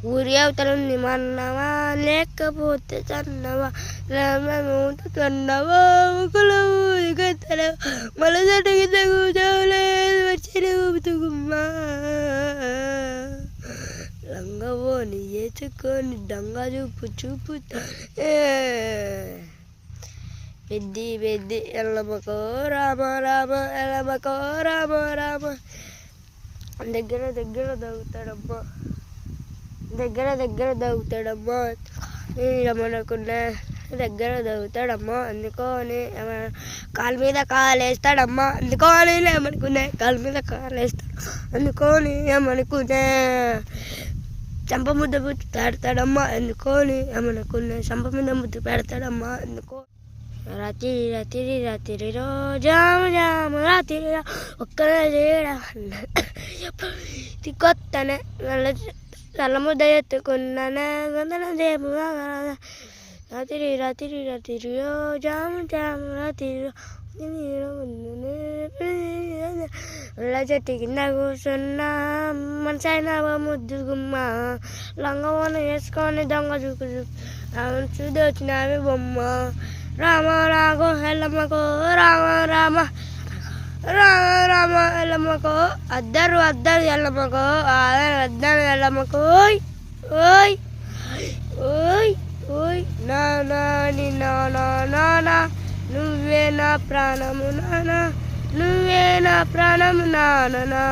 ఊరి అవతలుంది మన్నవా లేకపోతే చన్నవా చన్నవా ఒకలు ఊరికొత్తలవు మనసటికి కూర్చోలేదు వచ్చిన ఊపుతుగుమ్మా లంగవోని వేసుకొని దొంగ చూపు చూపుతా పెద్ది పెద్ది ఎల్లమ్మకో రామ రామ ఎల్లమ్మకో రామ రామ దగ్గర దగ్గర దొరుకుతాడమ్మా ఏమనుకున్నా దగ్గర దొరుకుతాడమ్మా అందుకోని కాలు మీద కాలేస్తాడమ్మా అందుకోని ఏమనుకున్నా కాలు మీద కాలేస్తాడు అందుకోని ఏమనుకున్నా చంప ముద్ద ముద్దు పెడతాడమ్మా అందుకోని ఏమనుకున్నా చంప మీద ముద్దు పెడతాడమ్మా అందుకో రాత్రి రాత్రి రాత్రి రోజాము జాము రాత్రి ఒక్కనే కొత్తనే నల్ల ముద్ద ఎత్తుకున్నానే వందన దేపు రాత్రి రాత్రి రాత్రి రోజాము జాము రాత్రి చెట్టు కింద కూర్చున్నా మనసైనా ముద్దు గుమ్మ లంగవన వేసుకొని దొంగ చూపు చూసి వచ్చినావి బొమ్మ రామ రాఘో ఎల్లమ్మకో రామ రామ రామ రామ ఎల్లమ్మకో అద్దరు ఎల్లమ్మకో అద్దరు ఎల్లమ్మకో ఓయ్ ఓయ్ ఓయ్ ఓయ్ నానా నీ నానా నానా నువ్వే నా ప్రాణము నానా నువ్వే నా ప్రాణము నానా.